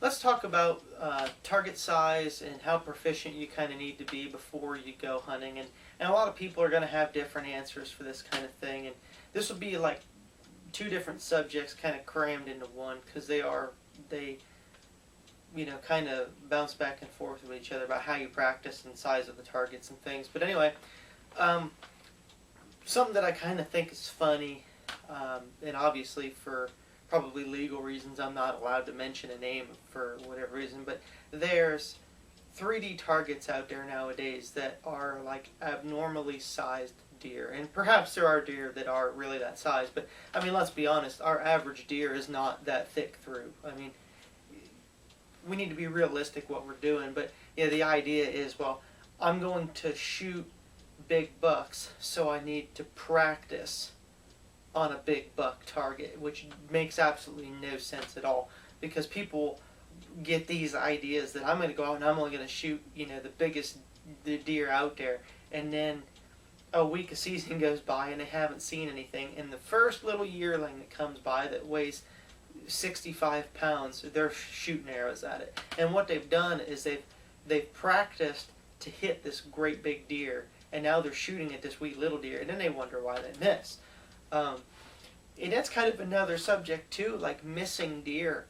let's talk about target size and how proficient you kind of need to be before you go hunting. And a lot of people are going to have different answers for this kind of thing. And this will be like two different subjects kind of crammed into one, because they kind of bounce back and forth with each other about how you practice and size of the targets and things. But anyway, something that I kind of think is funny, and obviously for probably legal reasons I'm not allowed to mention a name for whatever reason, but there's 3D targets out there nowadays that are like abnormally sized deer. And perhaps there are deer that are really that size, but I mean, let's be honest, our average deer is not that thick through. I mean, we need to be realistic what we're doing, but yeah, the idea is, well, I'm going to shoot big bucks, so I need to practice on a big buck target, which makes absolutely no sense at all, because people get these ideas that I'm going to go out and I'm only going to shoot, the biggest deer out there, and then a week of season goes by and they haven't seen anything, and the first little yearling that comes by that weighs 65 pounds, they're shooting arrows at it. And what they've done is they've practiced to hit this great big deer, and now they're shooting at this wee little deer, and then they wonder why they miss. And that's kind of another subject too, like missing deer.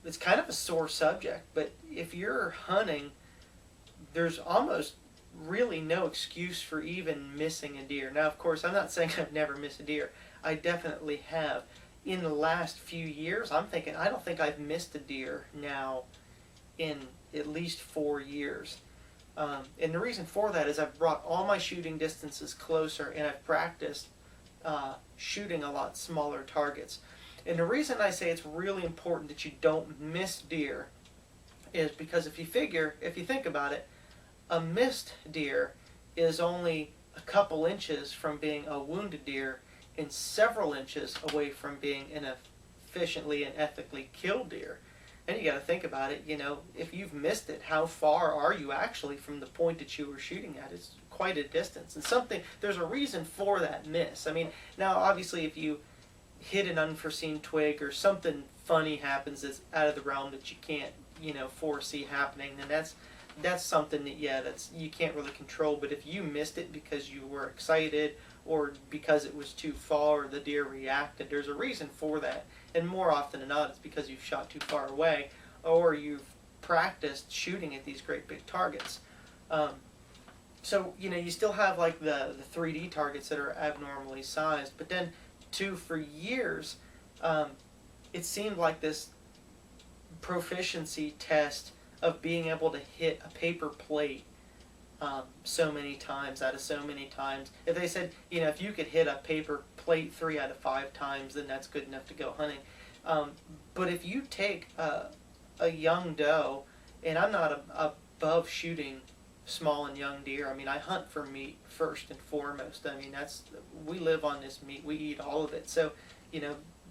It's kind of a sore subject, but if you're hunting, there's almost really no excuse for even missing a deer. Now, of course, I'm not saying I've never missed a deer. I definitely have. In the last few years, I don't think I've missed a deer now in at least 4 years. And the reason for that is I've brought all my shooting distances closer, and I've practiced shooting a lot smaller targets. And the reason I say it's really important that you don't miss deer is because if you think about it, a missed deer is only a couple inches from being a wounded deer and several inches away from being an efficiently and ethically killed deer. And you got to think about it, if you've missed it, how far are you actually from the point that you were shooting at? It's quite a distance. And there's a reason for that miss. I mean, now obviously if you hit an unforeseen twig or something funny happens that's out of the realm that you can't, foresee happening, then that's something that, you can't really control. But if you missed it because you were excited or because it was too far or the deer reacted, there's a reason for that. And more often than not, it's because you've shot too far away or you've practiced shooting at these great big targets. So, you still have like the 3D targets that are abnormally sized. But then, too, for years, it seemed like this proficiency test of being able to hit a paper plate so many times out of so many times. If they said, if you could hit a paper plate 3 out of 5 times, then that's good enough to go hunting. But if you take a young doe, and I'm not above shooting small and young deer. I mean, I hunt for meat first and foremost. I mean, we live on this meat. We eat all of it. So,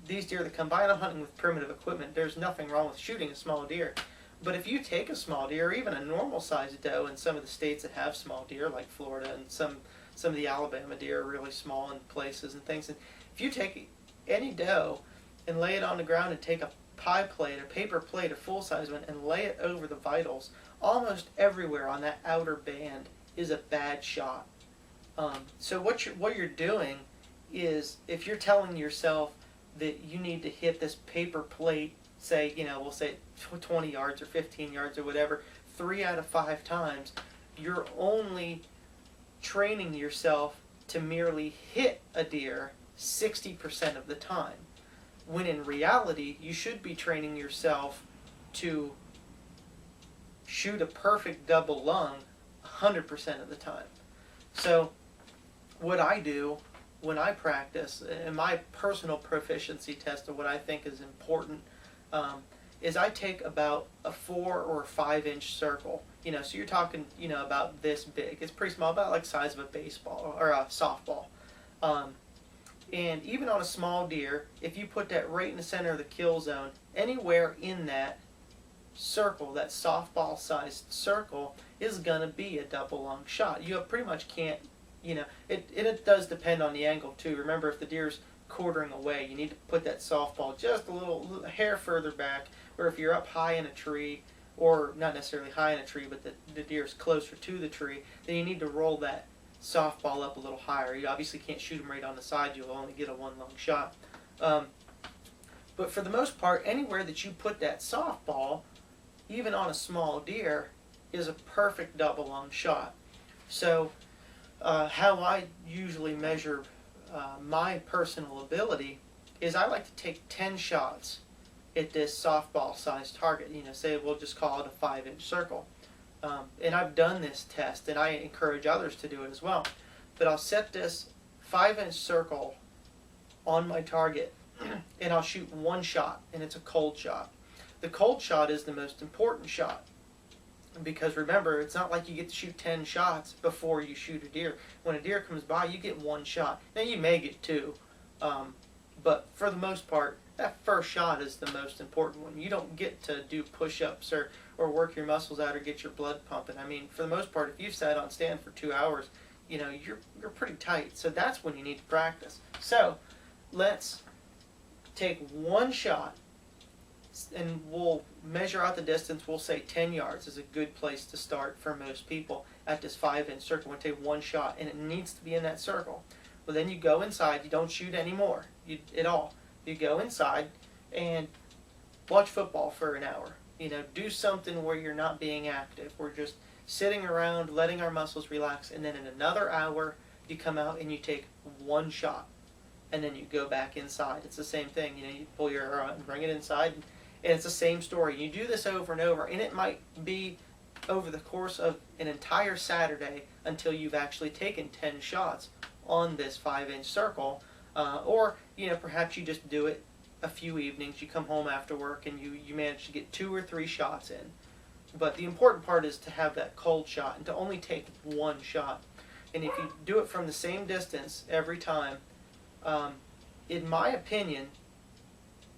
these deer that come by, and I'm hunting with primitive equipment, there's nothing wrong with shooting a small deer. But if you take a small deer, or even a normal-sized doe in some of the states that have small deer, like Florida, and some of the Alabama deer are really small in places and things, and if you take any doe and lay it on the ground and take a pie plate, a paper plate, a full-size one, and lay it over the vitals, almost everywhere on that outer band is a bad shot. So what you're doing is, if you're telling yourself that you need to hit this paper plate, say, we'll say 20 yards or 15 yards or whatever, 3 out of 5 times, you're only training yourself to merely hit a deer 60% of the time. When in reality, you should be training yourself to shoot a perfect double lung 100% of the time. So what I do when I practice, and my personal proficiency test of what I think is important, is I take about a 4 or 5 inch circle. So you're talking, about this big. It's pretty small, about like the size of a baseball or a softball. And even on a small deer, if you put that right in the center of the kill zone, anywhere in that circle, that softball-sized circle, is going to be a double lung shot. You pretty much can't, it does depend on the angle too. Remember, if the deer's quartering away. You need to put that softball just a hair further back, or if you're up high in a tree, or not necessarily high in a tree, but the deer's closer to the tree, then you need to roll that softball up a little higher. You obviously can't shoot them right on the side. You'll only get a one long shot. But for the most part, anywhere that you put that softball, even on a small deer, is a perfect double long shot. So how I usually measure my personal ability is I like to take 10 shots at this softball sized target. Say we'll just call it a 5-inch circle. And I've done this test, and I encourage others to do it as well. But I'll set this 5-inch circle on my target, and I'll shoot one shot, and it's a cold shot. The cold shot is the most important shot, because remember, it's not like you get to shoot 10 shots before you shoot a deer. When a deer comes by, you get one shot. Now you may get two, but for the most part, that first shot is the most important one. You don't get to do push-ups or work your muscles out or get your blood pumping. I mean, for the most part, if you've sat on stand for 2 hours, you're pretty tight. So that's when you need to practice. So let's take one shot, and we'll measure out the distance. We'll say 10 yards is a good place to start for most people at this 5-inch circle. We'll take one shot, and it needs to be in that circle. Well, then you go inside. You don't shoot anymore at all. You go inside and watch football for an hour. Do something where you're not being active. We're just sitting around, letting our muscles relax, and then in another hour, you come out and you take one shot, and then you go back inside. It's the same thing. You pull your arrow out and bring it inside, and it's the same story. You do this over and over, and it might be over the course of an entire Saturday until you've actually taken 10 shots on this 5-inch circle, or perhaps you just do it a few evenings. You come home after work and you manage to get 2 or 3 shots in. But the important part is to have that cold shot and to only take one shot. And if you do it from the same distance every time, in my opinion,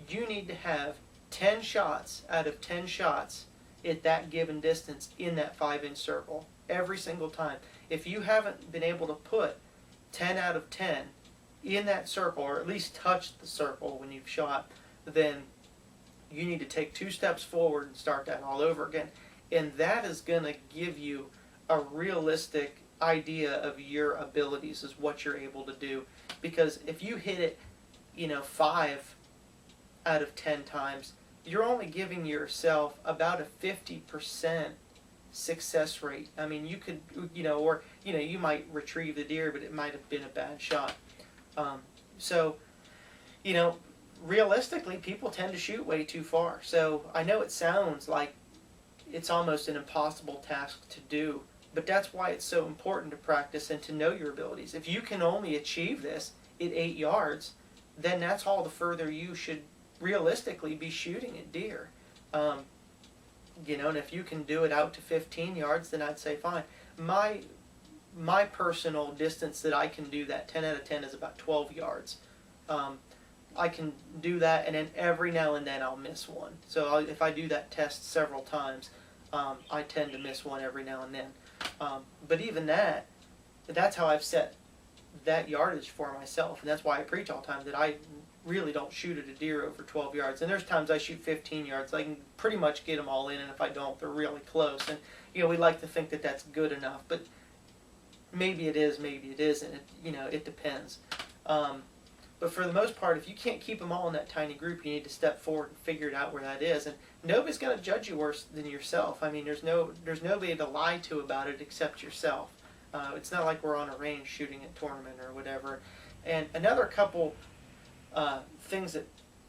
you need to have 10 shots out of 10 shots at that given distance in that 5-inch circle every single time. If you haven't been able to put 10 out of 10 in that circle, or at least touch the circle when you've shot, then you need to take 2 steps forward and start that all over again. And that is going to give you a realistic idea of your abilities, is what you're able to do. Because if you hit it, 5 out of 10 times, you're only giving yourself about a 50% success rate. I mean, you could, you might retrieve the deer, but it might have been a bad shot. So, realistically, people tend to shoot way too far. So I know it sounds like it's almost an impossible task to do, but that's why it's so important to practice and to know your abilities. If you can only achieve this at 8 yards, then that's all the further you should realistically be shooting at deer. And if you can do it out to 15 yards, then I'd say fine. My personal distance that I can do that 10 out of 10 is about 12 yards. I can do that, and then every now and then I'll miss one. So if I do that test several times, I tend to miss one every now and then. But even that's how I've set that yardage for myself, and that's why I preach all the time that I really don't shoot at a deer over 12 yards. And there's times I shoot 15 yards. I can pretty much get them all in, and if I don't, they're really close. And we like to think that that's good enough, but maybe it is, maybe it isn't. It depends. But for the most part, if you can't keep them all in that tiny group, you need to step forward and figure it out where that is. And nobody's going to judge you worse than yourself. I mean, there's nobody to lie to about it except yourself. It's not like we're on a range shooting a tournament or whatever. And another couple things that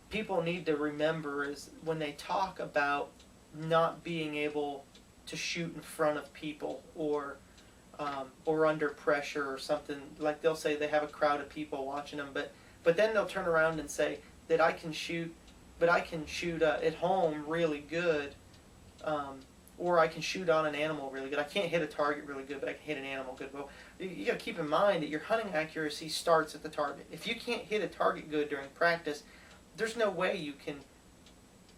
people need to remember is when they talk about not being able to shoot in front of people or under pressure or something, like they'll say they have a crowd of people watching them, but then they'll turn around and say that I can shoot at home really good, or I can shoot on an animal really good. I can't hit a target really good, but I can hit an animal good. Well, you got to keep in mind that your hunting accuracy starts at the target. If you can't hit a target good during practice, there's no way you can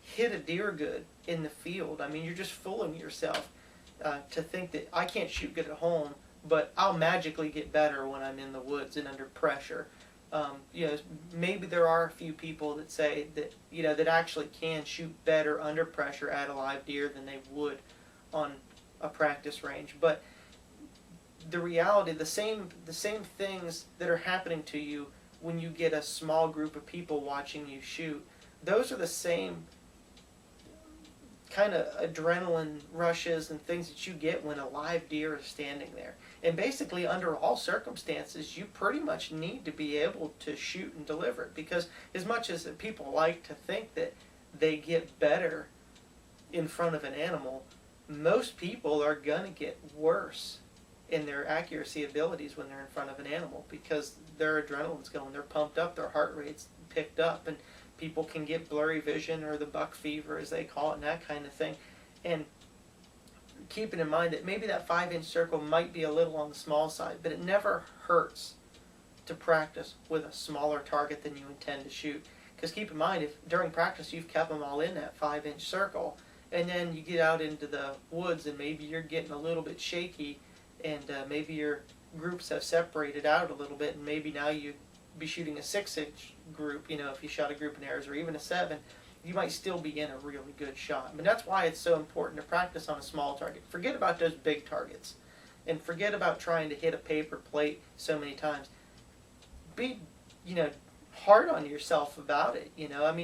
hit a deer good in the field. I mean, you're just fooling yourself to think that I can't shoot good at home, but I'll magically get better when I'm in the woods and under pressure. Maybe there are a few people that say that that actually can shoot better under pressure at a live deer than they would on a practice range. But the reality, the same things that are happening to you when you get a small group of people watching you shoot, those are the same kind of adrenaline rushes and things that you get when a live deer is standing there. And basically, under all circumstances, you pretty much need to be able to shoot and deliver it, because as much as people like to think that they get better in front of an animal, most people are going to get worse in their accuracy abilities when they're in front of an animal, because their adrenaline's going, they're pumped up, their heart rate's picked up, and people can get blurry vision, or the buck fever as they call it, and that kind of thing. And keeping in mind that maybe that 5-inch circle might be a little on the small side, but it never hurts to practice with a smaller target than you intend to shoot. Because keep in mind, if during practice you've kept them all in that 5-inch circle, and then you get out into the woods and maybe you're getting a little bit shaky, and maybe your groups have separated out a little bit, and maybe now you be shooting a 6-inch group, if you shot a group in arrows, or even a 7, you might still be in a really good shot. But that's why it's so important to practice on a small target. Forget about those big targets, and forget about trying to hit a paper plate so many times. Be, hard on yourself about it.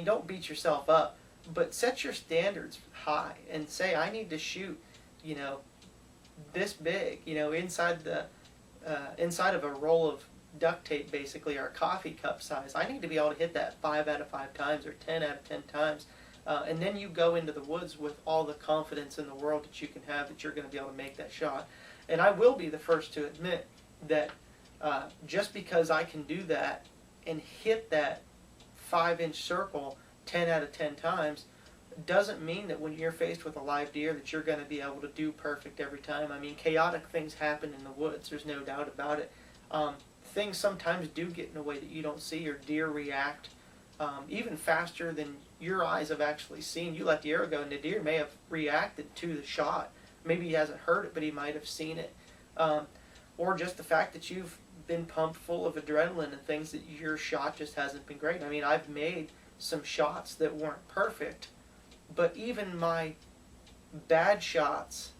Don't beat yourself up, but set your standards high and say, I need to shoot, this big, inside of a roll of duct tape, basically, or a coffee cup size. I need to be able to hit that 5 out of 5 times, or 10 out of 10 times. And then you go into the woods with all the confidence in the world that you can have that you're going to be able to make that shot. And I will be the first to admit that just because I can do that and hit that 5-inch circle 10 out of 10 times doesn't mean that when you're faced with a live deer that you're going to be able to do perfect every time. Chaotic things happen in the woods, there's no doubt about it. Things sometimes do get in a way that you don't see, or deer react even faster than your eyes have actually seen. You let the arrow go, and the deer may have reacted to the shot. Maybe he hasn't heard it, but he might have seen it. Or just the fact that you've been pumped full of adrenaline and things, that your shot just hasn't been great. I've made some shots that weren't perfect, but even my bad shots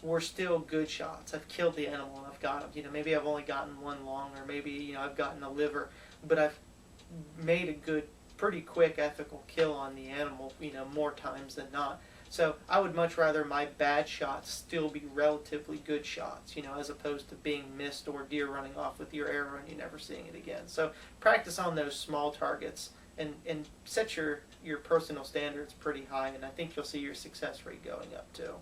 were still good shots. I've killed the animal and I've got him. Maybe I've only gotten one long, or maybe, I've gotten a liver, but I've made a good, pretty quick, ethical kill on the animal, more times than not. So I would much rather my bad shots still be relatively good shots, as opposed to being missed, or deer running off with your arrow and you never seeing it again. So practice on those small targets, and set your personal standards pretty high, and I think you'll see your success rate going up too.